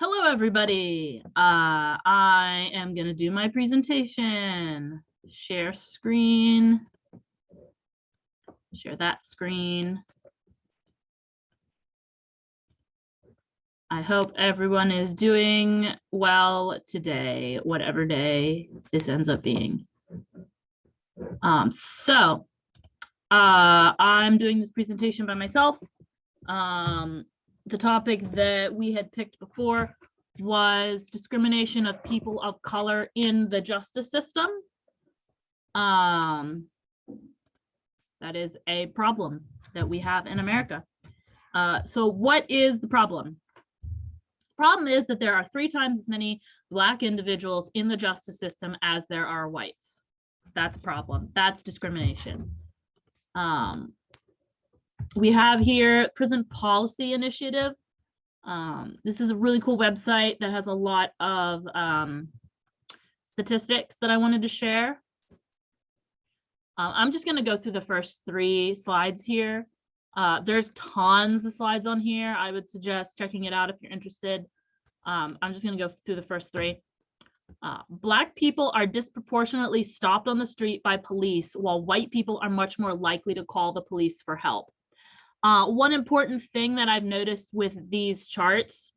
Hello, everybody. I am going to do my presentation. Share screen. Share that screen. I hope everyone is doing well today, whatever day this ends up being. I'm doing this presentation by myself. The topic that we had picked before was discrimination of people of color in the justice system. That is a problem that we have in America. So what is the problem? The problem is that there are 3 times as many Black individuals in the justice system as there are whites. That's a problem. That's discrimination. We have here Prison Policy Initiative. This is a really cool website that has a lot of statistics that I wanted to share. I'm just going to go through the first 3 slides here. There's tons of slides on here. I would suggest checking it out if you're interested. I'm just going to go through the first 3. Black people are disproportionately stopped on the street by police, while white people are much more likely to call the police for help. One important thing that I've noticed with these charts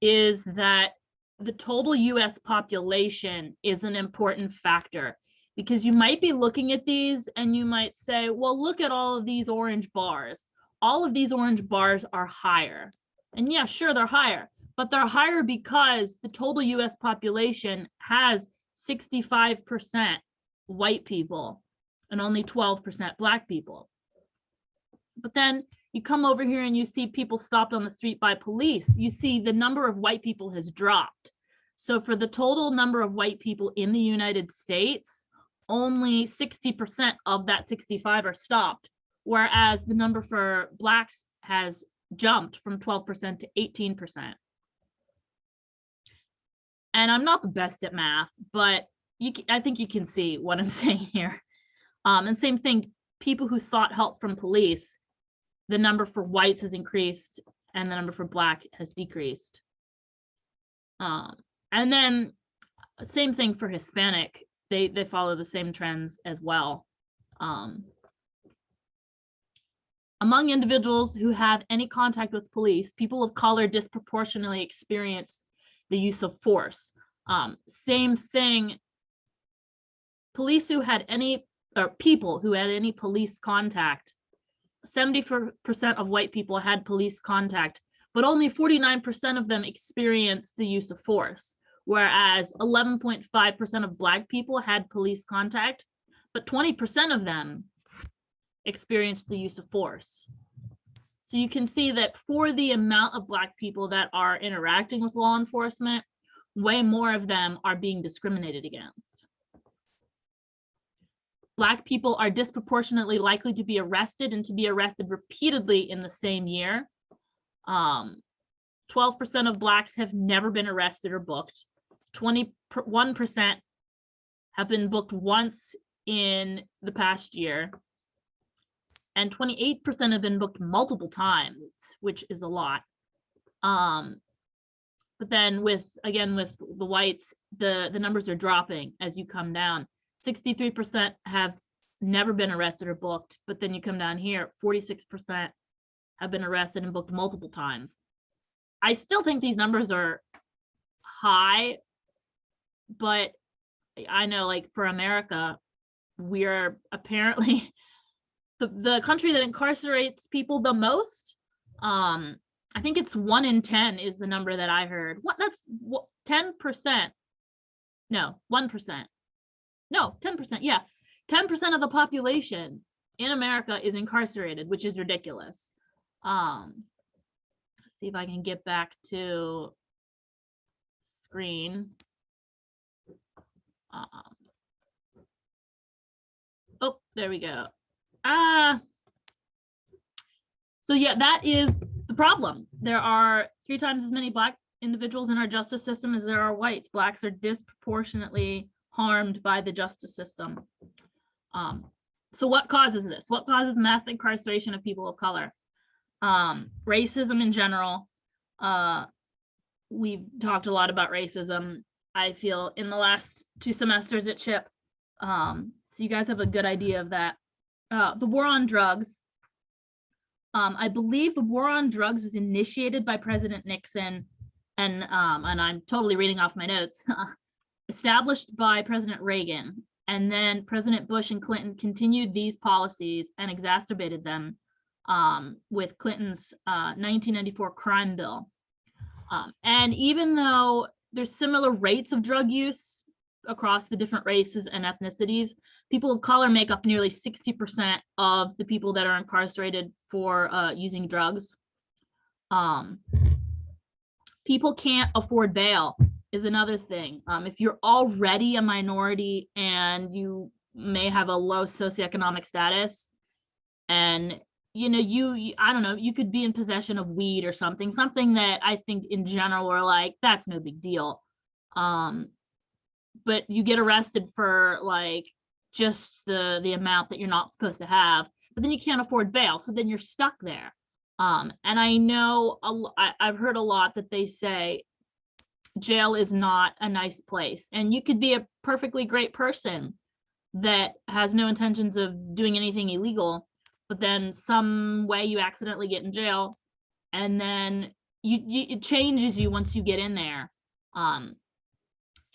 is that the total US population is an important factor, because you might be looking at these and you might say, well, look at all of these orange bars. All of these orange bars are higher. And yeah, sure, they're higher, but they're higher because the total US population has 65% white people and only 12% Black people. But then you come over here and you see people stopped on the street by police. You see the number of white people has dropped. So for the total number of white people in the United States, only 60% of that 65 are stopped, whereas the number for Blacks has jumped from 12% to 18%. And I'm not the best at math, but I think you can see what I'm saying here. And same thing, people who sought help from police, the number for whites has increased and the number for Black has decreased. And then same thing for Hispanic. They follow the same trends as well. Among individuals who have any contact with police, people of color disproportionately experience the use of force. Same thing, police who had any, or people who had any police contact, 70% of white people had police contact, but only 49% of them experienced the use of force, whereas 11.5% of Black people had police contact, but 20% of them experienced the use of force. So you can see that for the amount of Black people that are interacting with law enforcement, way more of them are being discriminated against. Black people are disproportionately likely to be arrested and to be arrested repeatedly in the same year. 12% of Blacks have never been arrested or booked. 21% have been booked once in the past year. And 28% have been booked multiple times, which is a lot. But then with the whites, the numbers are dropping as you come down. 63% have never been arrested or booked, but then you come down here, 46% have been arrested and booked multiple times. I still think these numbers are high, but I know, like, for America, we're apparently the country that incarcerates people the most. I think it's 1 in 10 is the number that I heard. That's 10%. No, 1%. No, 10%. Yeah, 10% of the population in America is incarcerated, which is ridiculous. Let's see if I can get back to screen. Oh, there we go. So yeah, that is the problem. There are 3 times as many Black individuals in our justice system as there are whites. Blacks are disproportionately harmed by the justice system. So what causes this? What causes mass incarceration of people of color? Racism in general, we've talked a lot about racism, I feel, in the last 2 semesters at CHIP. So you guys have a good idea of that. The war on drugs. I believe the war on drugs was initiated by President Nixon, and I'm totally reading off my notes, established by President Reagan. And then President Bush and Clinton continued these policies and exacerbated them with Clinton's 1994 crime bill. And even though there's similar rates of drug use across the different races and ethnicities, people of color make up nearly 60% of the people that are incarcerated for using drugs. People can't afford bail is another thing. If you're already a minority and you may have a low socioeconomic status, and you I don't know, you could be in possession of weed or something that I think in general are like, that's no big deal. But you get arrested for like just the amount that you're not supposed to have, but then you can't afford bail, so then you're stuck there. And I know I've heard a lot that they say jail is not a nice place, and you could be a perfectly great person that has no intentions of doing anything illegal, but then some way you accidentally get in jail, and then it changes you once you get in there.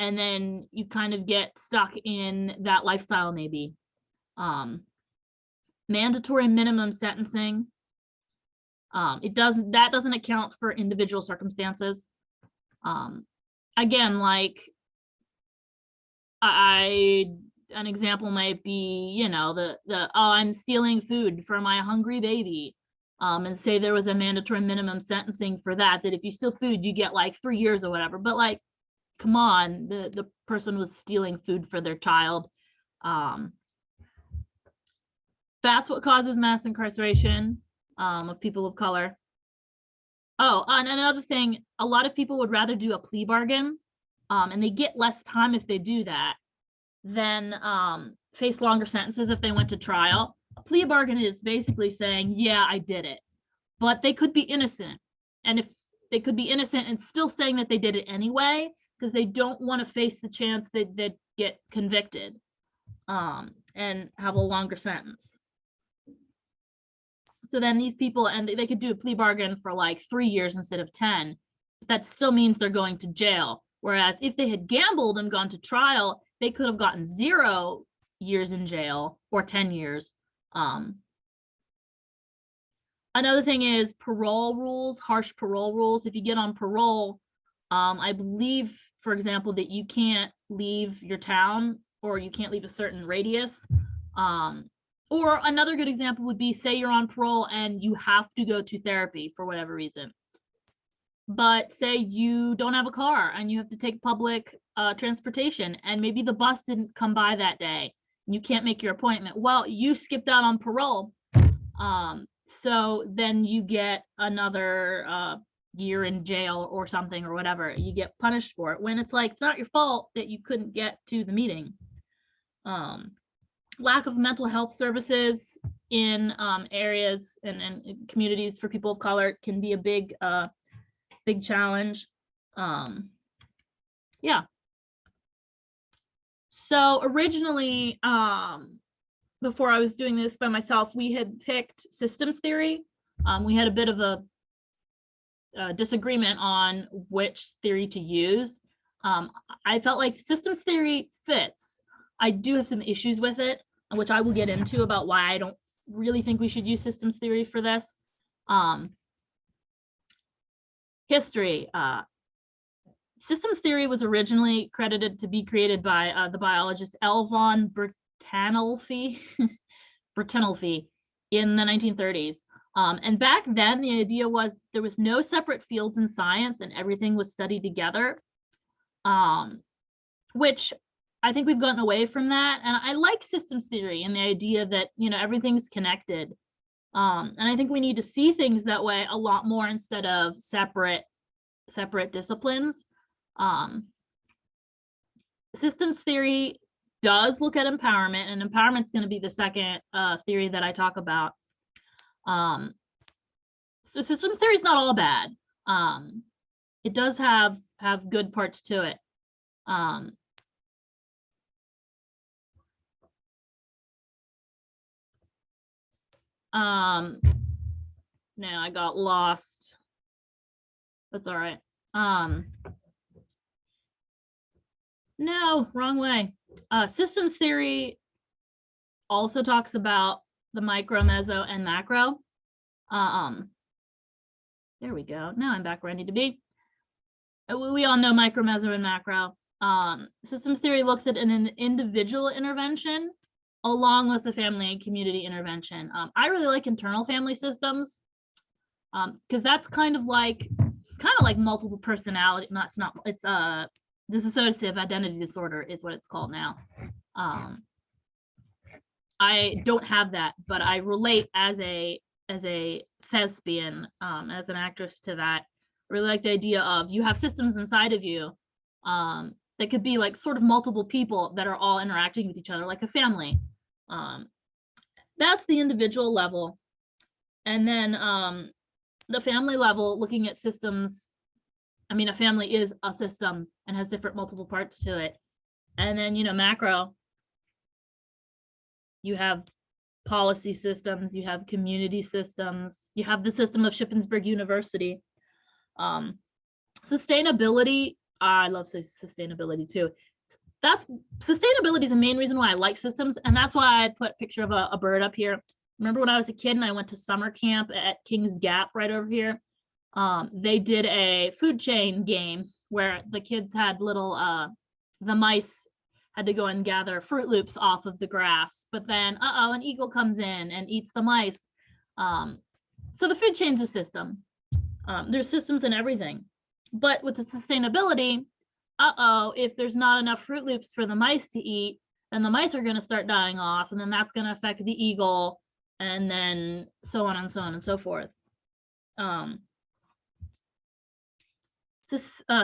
And then you kind of get stuck in that lifestyle maybe. Mandatory minimum sentencing. That doesn't account for individual circumstances. Again, like an example might be, oh, I'm stealing food for my hungry baby. And say there was a mandatory minimum sentencing for that if you steal food, you get like 3 years or whatever. But like, come on, the person was stealing food for their child. That's what causes mass incarceration of people of color. Oh, and another thing, a lot of people would rather do a plea bargain, and they get less time if they do that than face longer sentences if they went to trial. A plea bargain is basically saying, yeah, I did it, but they could be innocent. And if they could be innocent and still saying that they did it anyway, because they don't want to face the chance that they'd get convicted and have a longer sentence. So then these people, and they could do a plea bargain for like 3 years instead of 10. But that still means they're going to jail. Whereas if they had gambled and gone to trial, they could have gotten 0 years in jail or 10 years. Another thing is parole rules, harsh parole rules. If you get on parole, I believe, for example, that you can't leave your town, or you can't leave a certain radius. Or another good example would be, say you're on parole and you have to go to therapy for whatever reason. But say you don't have a car and you have to take public transportation, and maybe the bus didn't come by that day. You can't make your appointment. Well, you skipped out on parole. So then you get another year in jail or something or whatever. You get punished for it, when it's like, it's not your fault that you couldn't get to the meeting. Lack of mental health services in areas and communities for people of color can be a big challenge. Yeah. So originally, before I was doing this by myself, we had picked systems theory. We had a bit of a disagreement on which theory to use. I felt like systems theory fits. I do have some issues with it, which I will get into about why I don't really think we should use systems theory for this. History. Systems theory was originally credited to be created by the biologist L. von Bertalanffy in the 1930s. And back then, the idea was there was no separate fields in science and everything was studied together, which I think we've gotten away from that. And I like systems theory and the idea that, everything's connected. And I think we need to see things that way a lot more instead of separate disciplines. Systems theory does look at empowerment, and empowerment is going to be the second theory that I talk about. So systems theory is not all bad. it does have good parts to it. Now I got lost. That's all right. No, wrong way. Systems theory also talks about the micro, meso, and macro. There we go. Now I'm back where I need to be. We all know micro, meso, and macro. Systems theory looks at an individual intervention along with the family and community intervention. I really like internal family systems because that's kind of like multiple personality. It's dissociative identity disorder is what it's called now. I don't have that, but I relate as a thespian, as an actress to that. I really like the idea of you have systems inside of you that could be like sort of multiple people that are all interacting with each other like a family. That's the individual level. And then the family level, looking at systems. I mean, a family is a system and has different multiple parts to it. And then, macro, you have policy systems, you have community systems, you have the system of Shippensburg University. Sustainability, I love sustainability too. Sustainability is the main reason why I like systems, and that's why I put a picture of a bird up here. Remember when I was a kid and I went to summer camp at Kings Gap right over here? They did a food chain game where the kids had little, the mice had to go and gather Fruit Loops off of the grass, but then, an eagle comes in and eats the mice. So the food chain's a system. There's systems in everything. But with the sustainability, if there's not enough Fruit Loops for the mice to eat, then the mice are going to start dying off, and then that's going to affect the eagle, and then so on and so on and so forth.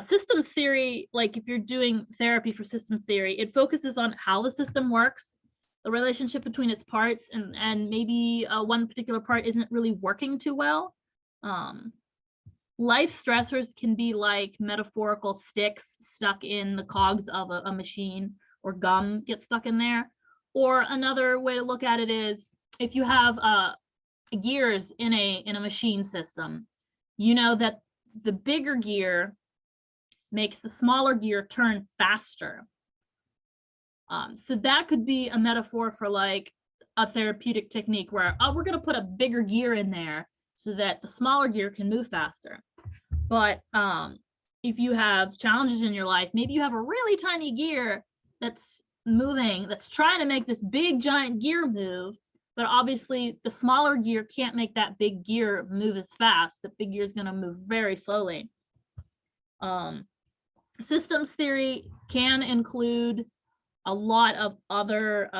Systems theory, like if you're doing therapy for systems theory, it focuses on how the system works, the relationship between its parts, and maybe one particular part isn't really working too well. Life stressors can be like metaphorical sticks stuck in the cogs of a machine, or gum gets stuck in there. Or another way to look at it is if you have gears in a machine system, you know that the bigger gear makes the smaller gear turn faster. So that could be a metaphor for like a therapeutic technique where, we're going to put a bigger gear in there so that the smaller gear can move faster. But if you have challenges in your life, maybe you have a really tiny gear that's moving, that's trying to make this big giant gear move, but obviously the smaller gear can't make that big gear move as fast. The big gear is going to move very slowly. Systems theory can include a lot of other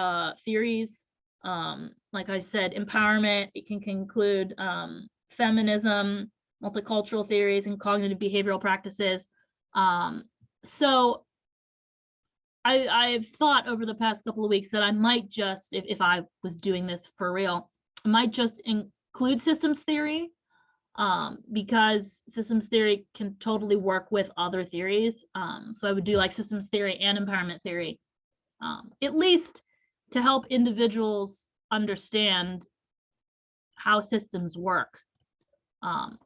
theories. Like I said, empowerment. It can include feminism, multicultural theories, and cognitive behavioral practices. So I've thought over the past couple of weeks that I might just, if I was doing this for real, I might just include systems theory, because systems theory can totally work with other theories. So I would do like systems theory and empowerment theory, at least to help individuals understand how systems work.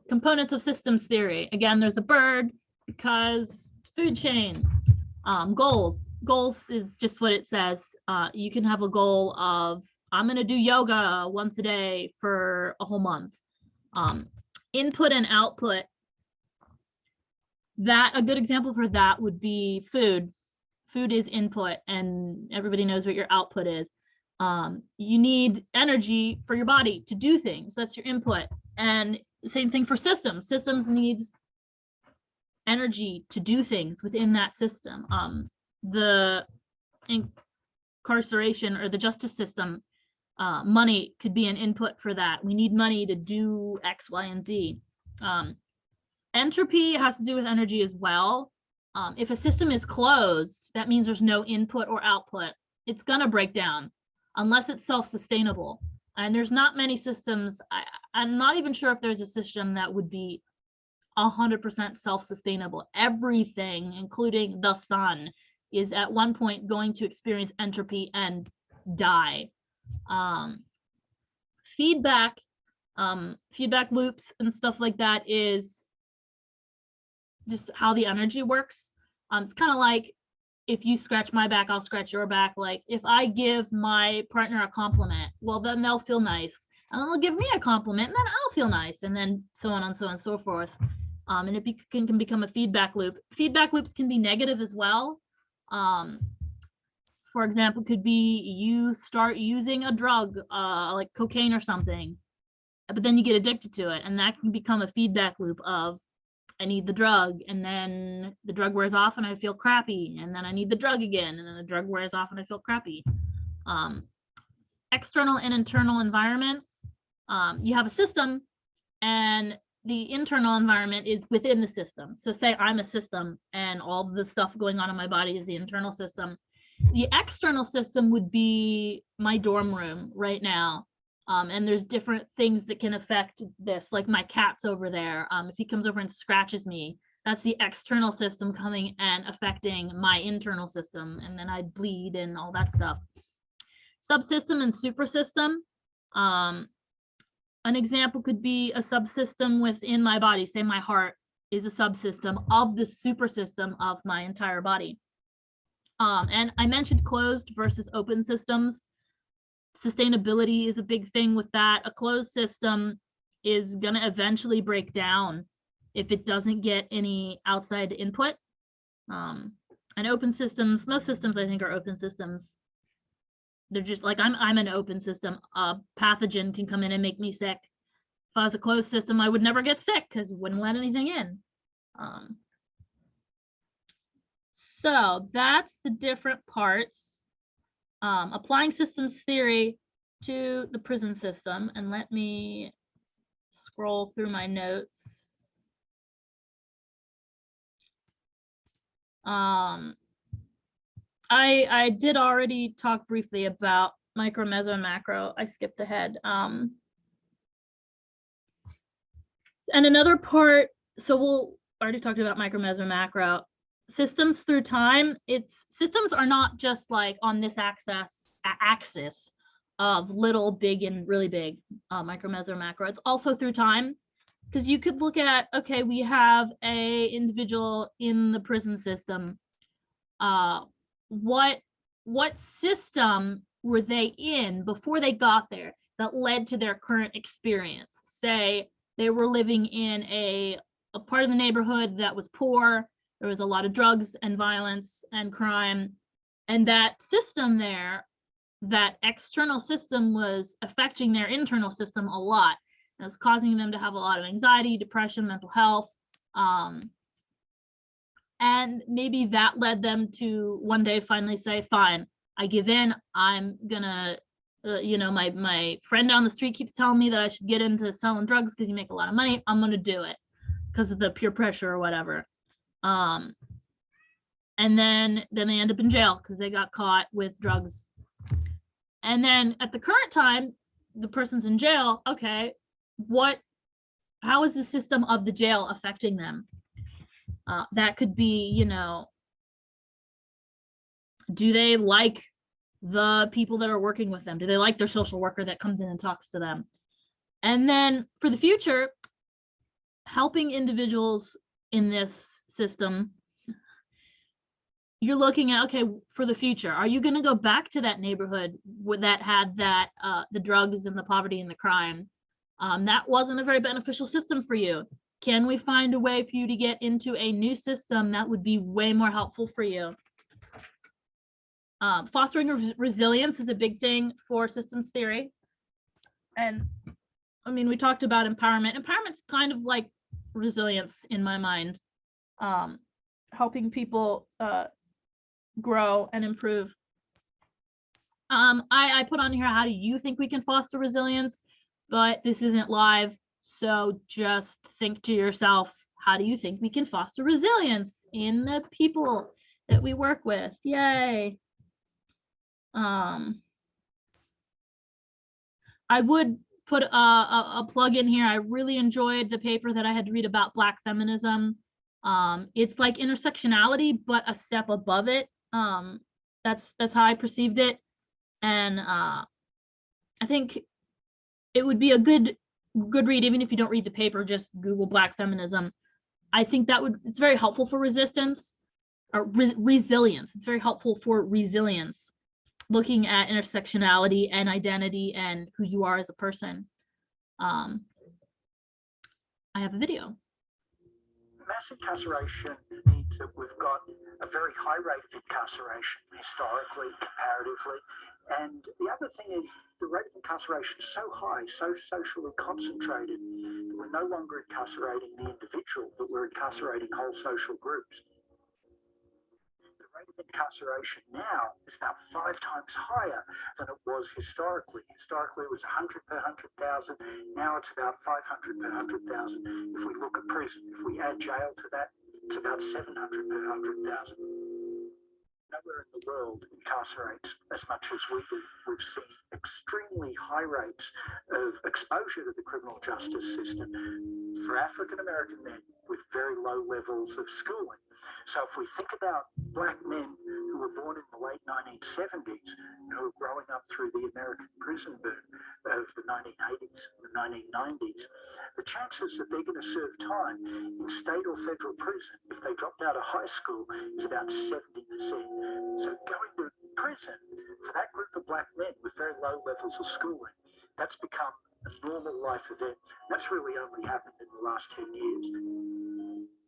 Components of systems theory. Again, there's a bird because it's food chain. Goals. Goals is just what it says. You can have a goal of, I'm going to do yoga once a day for a whole month. Input and output. A good example for that would be food. Food is input, and everybody knows what your output is. You need energy for your body to do things. That's your input. And same thing for systems. Systems needs energy to do things within that system. The incarceration or the justice system, money could be an input for that. We need money to do X, Y, and Z. Entropy has to do with energy as well. If a system is closed, that means there's no input or output. It's gonna break down unless it's self-sustainable. And there's not many systems. I'm not even sure if there's a system that would be 100% self-sustainable. Everything, including the sun, is at one point going to experience entropy and die. Feedback loops and stuff like that is just how the energy works. It's kind of like, if you scratch my back, I'll scratch your back. Like, if I give my partner a compliment, well, then they'll feel nice, and then they'll give me a compliment, and then I'll feel nice, and then so on and so on and so forth. And it can become a feedback loop. Feedback loops can be negative as well. For example, could be you start using a drug, like cocaine or something, but then you get addicted to it, and that can become a feedback loop of, I need the drug, and then the drug wears off and I feel crappy, and then I need the drug again, and then the drug wears off and I feel crappy. External and internal environments. You have a system, and the internal environment is within the system. So say I'm a system, and all the stuff going on in my body is the internal system. The external system would be my dorm room right now. And there's different things that can affect this, like my cat's over there. If he comes over and scratches me, that's the external system coming and affecting my internal system, and then I bleed and all that stuff. Subsystem and supersystem. An example could be a subsystem within my body. Say my heart is a subsystem of the supersystem of my entire body. And I mentioned closed versus open systems. Sustainability is a big thing with that. A closed system is going to eventually break down if it doesn't get any outside input. And open systems, most systems I think are open systems. They're just like, I'm an open system. A pathogen can come in and make me sick. If I was a closed system, I would never get sick because it wouldn't let anything in. So that's the different parts. Applying systems theory to the prison system, and let me scroll through my notes. I did already talk briefly about micro, meso, and macro. I skipped ahead. And another part, so we'll already talked about micro, meso, macro. Systems through time, systems are not just like on this axis of little, big, and really big, micro, meso, macro. It's also through time, because you could look at, okay, we have a individual in the prison system. What system were they in before they got there that led to their current experience? Say they were living in a part of the neighborhood that was poor. There was a lot of drugs and violence and crime, and that system there, that external system, was affecting their internal system a lot. It was causing them to have a lot of anxiety, depression, mental health. And maybe that led them to one day finally say, fine, I give in. I'm gonna, my friend down the street keeps telling me that I should get into selling drugs because you make a lot of money. I'm gonna do it because of the peer pressure or whatever. And then they end up in jail because they got caught with drugs. And then at the current time, the person's in jail. Okay, how is the system of the jail affecting them? That could be, do they like the people that are working with them? Do they like their social worker that comes in and talks to them? And then for the future, helping individuals in this system, you're looking at, okay, for the future, are you going to go back to that neighborhood that had that the drugs and the poverty and the crime? That wasn't a very beneficial system for you. Can we find a way for you to get into a new system that would be way more helpful for you? Fostering resilience is a big thing for systems theory. And I mean, we talked about empowerment. Empowerment's kind of like resilience in my mind, helping people grow and improve. I put on here, how do you think we can foster resilience? But this isn't live, so just think to yourself, how do you think we can foster resilience in the people that we work with? Yay. I would put a plug in here. I really enjoyed the paper that I had to read about Black feminism. It's like intersectionality, but a step above it. That's how I perceived it. And I think it would be a good read, even if you don't read the paper, just Google Black feminism. I think it's very helpful for resistance or resilience. It's very helpful for resilience, looking at intersectionality and identity and who you are as a person. I have a video. Mass incarceration means that we've got a very high rate of incarceration historically, comparatively. And the other thing is the rate of incarceration is so high, so socially concentrated, that we're no longer incarcerating the individual, but we're incarcerating whole social groups. The rate of incarceration now is about 5 times higher than it was historically. Historically, it was 100 per 100,000. Now it's about 500 per 100,000. If we look at prison, if we add jail to that, it's about 700 per 100,000. Nowhere in the world incarcerates as much as we do. We've seen extremely high rates of exposure to the criminal justice system for African American men with very low levels of schooling. So if we think about Black men who were born in the late 1970s, who were growing up through the American prison boom of the 1980s, the 1990s, the chances that they're going to serve time in state or federal prison if they dropped out of high school is about 70%. So going to prison for that group of Black men with very low levels of schooling, that's become a normal life event. That's really only happened in the last 10 years.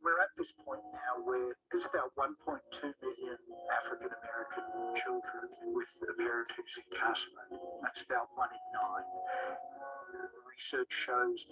We're at this point now where there's about 1.2 million African American children with a parent who's incarcerated. That's about 1 in 9. Research shows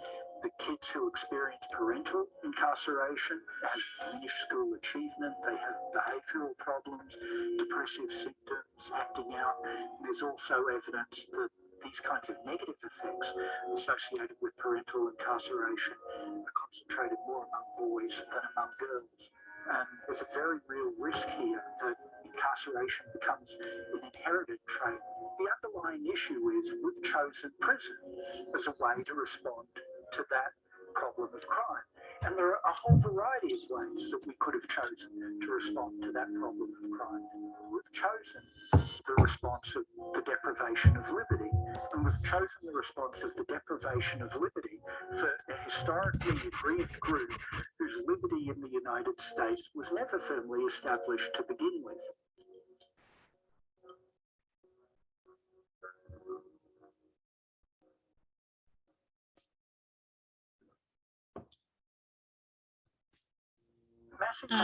that kids who experience parental incarceration have diminished school achievement, they have behavioural problems, depressive symptoms, acting out. There's also evidence that these kinds of negative effects associated with parental incarceration are concentrated more among boys than among girls. And there's a very real risk here that incarceration becomes an inherited trait. The underlying issue is we've chosen prison as a way to respond to that problem of crime. And there are a whole variety of ways that we could have chosen to respond to that problem of crime. We've chosen the response of the deprivation of liberty, and we've chosen the response of the deprivation of liberty for a historically aggrieved group whose liberty in the United States was never firmly established to begin with. No.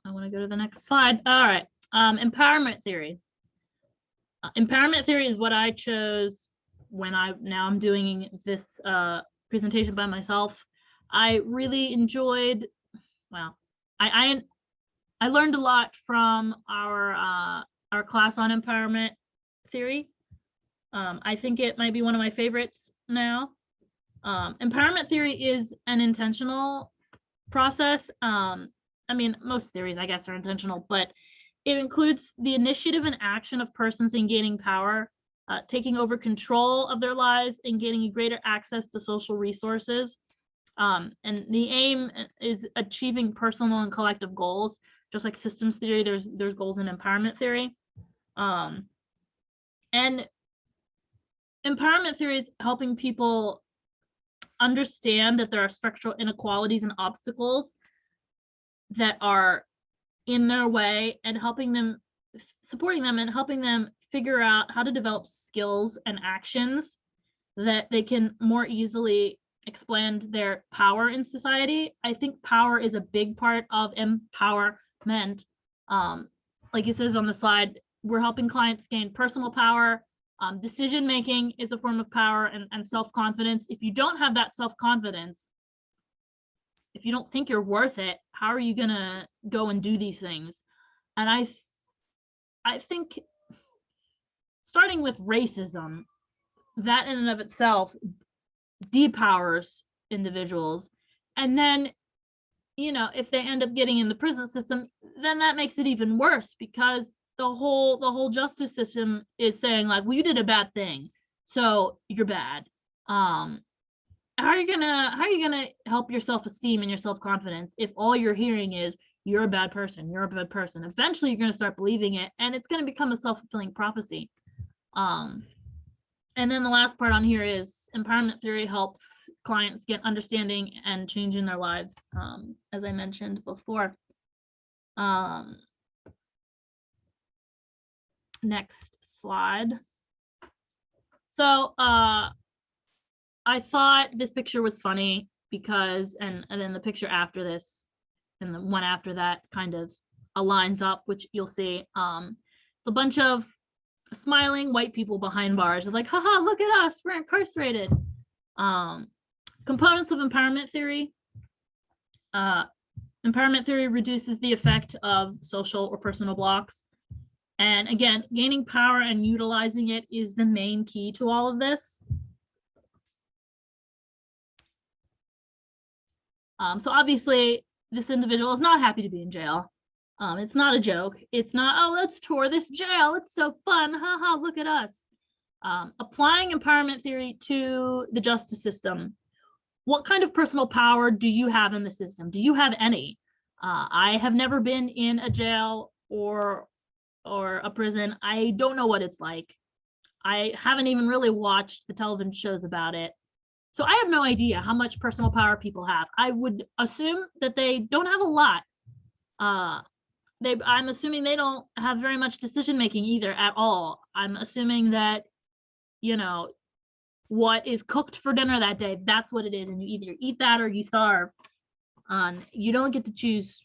I want to go to the next slide. All right. Empowerment theory. Empowerment theory is what I chose when I'm doing this presentation by myself. I really enjoyed, well, I learned a lot from our class on empowerment theory. I think it might be one of my favorites now. Empowerment theory is an intentional process. I mean, most theories, I guess, are intentional, but it includes the initiative and action of persons in gaining power, taking over control of their lives, and gaining greater access to social resources. And the aim is achieving personal and collective goals. Just like systems theory, there's goals in empowerment theory. And empowerment theory is helping people understand that there are structural inequalities and obstacles that are in their way, and supporting them and helping them figure out how to develop skills and actions that they can more easily expand their power in society. I think power is a big part of empowerment. Like it says on the slide, we're helping clients gain personal power. Decision making is a form of power, and self-confidence. If you don't have that self-confidence, if you don't think you're worth it, how are you gonna go and do these things? And I think starting with racism, that in and of itself depowers individuals. And then, you know, if they end up getting in the prison system, then that makes it even worse, because the whole justice system is saying like, well, you did a bad thing, so you're bad. How are you gonna help your self-esteem and your self-confidence if all you're hearing is you're a bad person, you're a bad person? Eventually you're gonna start believing it, and it's gonna become a self-fulfilling prophecy. And then the last part on here is empowerment theory helps clients get understanding and change in their lives, as I mentioned before. Next slide. So I thought this picture was funny because, and then the picture after this and the one after that kind of aligns up, which you'll see. It's a bunch of smiling white people behind bars. They're like, haha, look at us, we're incarcerated. Components of empowerment theory. Empowerment theory reduces the effect of social or personal blocks. And again, gaining power and utilizing it is the main key to all of this. So obviously, this individual is not happy to be in jail. It's not a joke. It's not, oh, let's tour this jail. It's so fun. Haha, look at us. Applying empowerment theory to the justice system. What kind of personal power do you have in the system? Do you have any? I have never been in a jail or a prison. I don't know what it's like. I haven't even really watched the television shows about it. So I have no idea how much personal power people have. I would assume that they don't have a lot. I'm assuming they don't have very much decision making either at all. I'm assuming that, you know, what is cooked for dinner that day, that's what it is, and you either eat that or you starve. You don't get to choose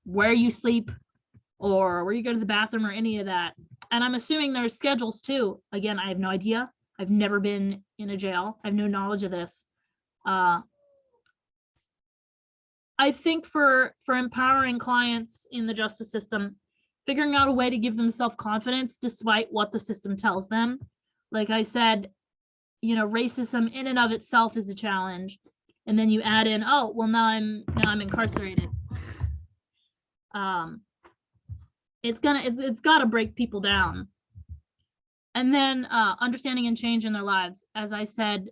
where you sleep or where you go to the bathroom or any of that. And I'm assuming there's schedules too. Again, I have no idea. I've never been in a jail. I have no knowledge of this. I think for empowering clients in the justice system, figuring out a way to give them self-confidence despite what the system tells them. Like I said, you know, racism in and of itself is a challenge. And then you add in, oh, well, now I'm incarcerated. It's got to break people down. And then understanding and change in their lives. As I said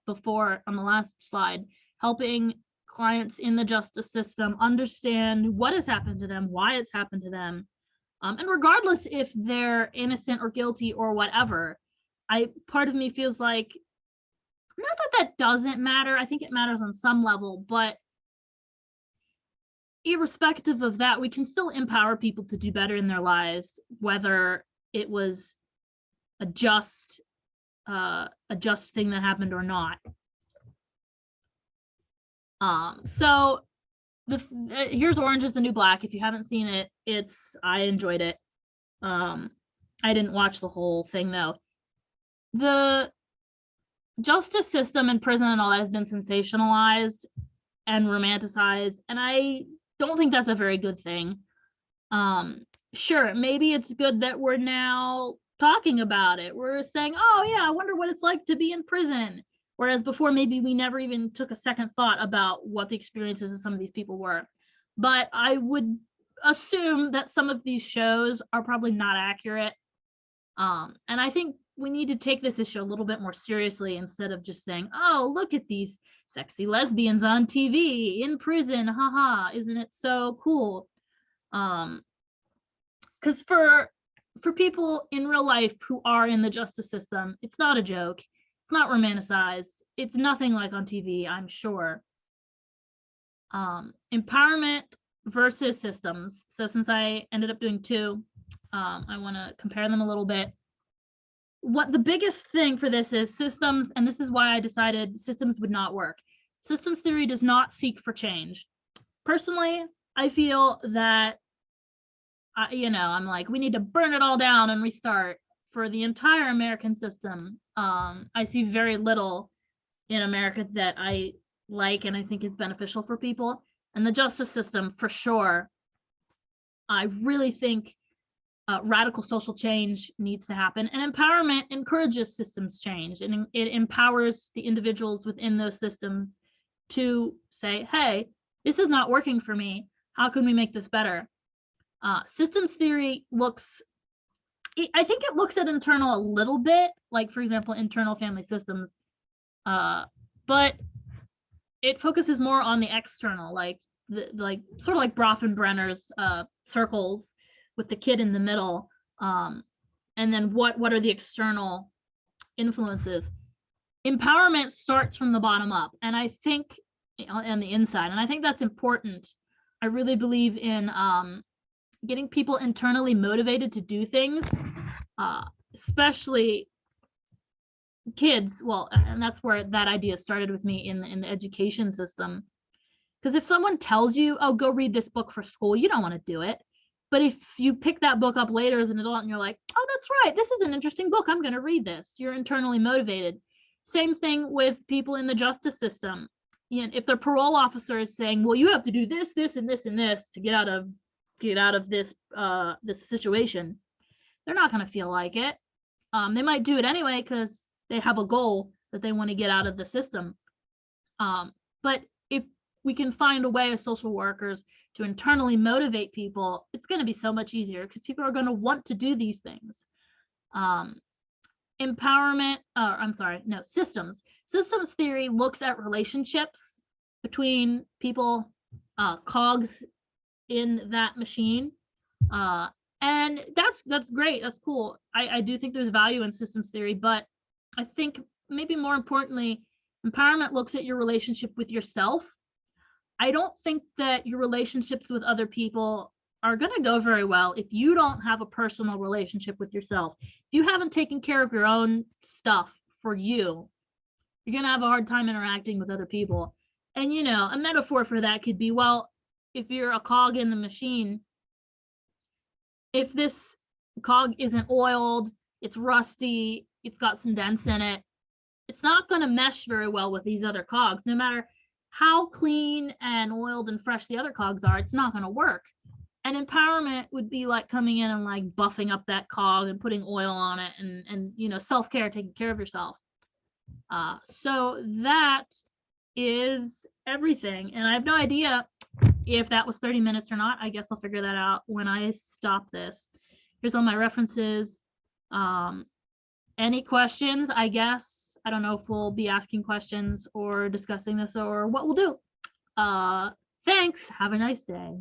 before on the last slide, helping clients in the justice system understand what has happened to them, why it's happened to them. And regardless if they're innocent or guilty or whatever, part of me feels like, not that doesn't matter. I think it matters on some level, but irrespective of that, we can still empower people to do better in their lives, whether it was a just thing that happened or not. So here's Orange is the New Black. If you haven't seen it, I enjoyed it. I didn't watch the whole thing though. The justice system in prison and all that has been sensationalized and romanticized, and I don't think that's a very good thing. Sure, maybe it's good that we're now talking about it. We're saying, oh yeah, I wonder what it's like to be in prison. Whereas before, maybe we never even took a second thought about what the experiences of some of these people were. But I would assume that some of these shows are probably not accurate. And I think we need to take this issue a little bit more seriously instead of just saying, oh, look at these sexy lesbians on TV in prison. Haha, isn't it so cool? Because for people in real life who are in the justice system, it's not a joke. It's not romanticized. It's nothing like on TV, I'm sure. Empowerment versus systems. So since I ended up doing two, I want to compare them a little bit. What the biggest thing for this is systems, and this is why I decided systems would not work. Systems theory does not seek for change. Personally, I feel that, I'm like, we need to burn it all down and restart. For the entire American system, I see very little in America that I like and I think is beneficial for people. And the justice system, for sure, I really think radical social change needs to happen. And empowerment encourages systems change, and it empowers the individuals within those systems to say, hey, this is not working for me. How can we make this better? Systems theory I think it looks at internal a little bit, like, for example, internal family systems. But it focuses more on the external, like sort of like Brofenbrenner's circles with the kid in the middle. And then what are the external influences? Empowerment starts from the bottom up, and I think on the inside, and I think that's important. I really believe in getting people internally motivated to do things, especially kids. Well, and that's where that idea started with me in the education system. Because if someone tells you, oh, go read this book for school, you don't want to do it. But if you pick that book up later as an adult and you're like, oh, that's right, this is an interesting book, I'm going to read this, you're internally motivated. Same thing with people in the justice system. You know, if their parole officer is saying, well, you have to do this, this, and this, and this to get out of this this situation, they're not going to feel like it. They might do it anyway because they have a goal that they want to get out of the system. But if we can find a way as social workers to internally motivate people, it's going to be so much easier because people are going to want to do these things. Systems. Systems theory looks at relationships between people, cogs in that machine. And that's great. That's cool. I do think there's value in systems theory, but I think maybe more importantly, empowerment looks at your relationship with yourself. I don't think that your relationships with other people are going to go very well if you don't have a personal relationship with yourself. If you haven't taken care of your own stuff for you, you're going to have a hard time interacting with other people. And, you know, a metaphor for that could be, well, if you're a cog in the machine, if this cog isn't oiled, it's rusty, it's got some dents in it, it's not going to mesh very well with these other cogs. No matter how clean and oiled and fresh the other cogs are, it's not going to work. And empowerment would be like coming in and like buffing up that cog and putting oil on it, and you know, self-care, taking care of yourself. So that is everything. And I have no idea if that was 30 minutes or not. I guess I'll figure that out when I stop this. Here's all my references. Any questions? I guess I don't know if we'll be asking questions or discussing this or what we'll do. Thanks. Have a nice day.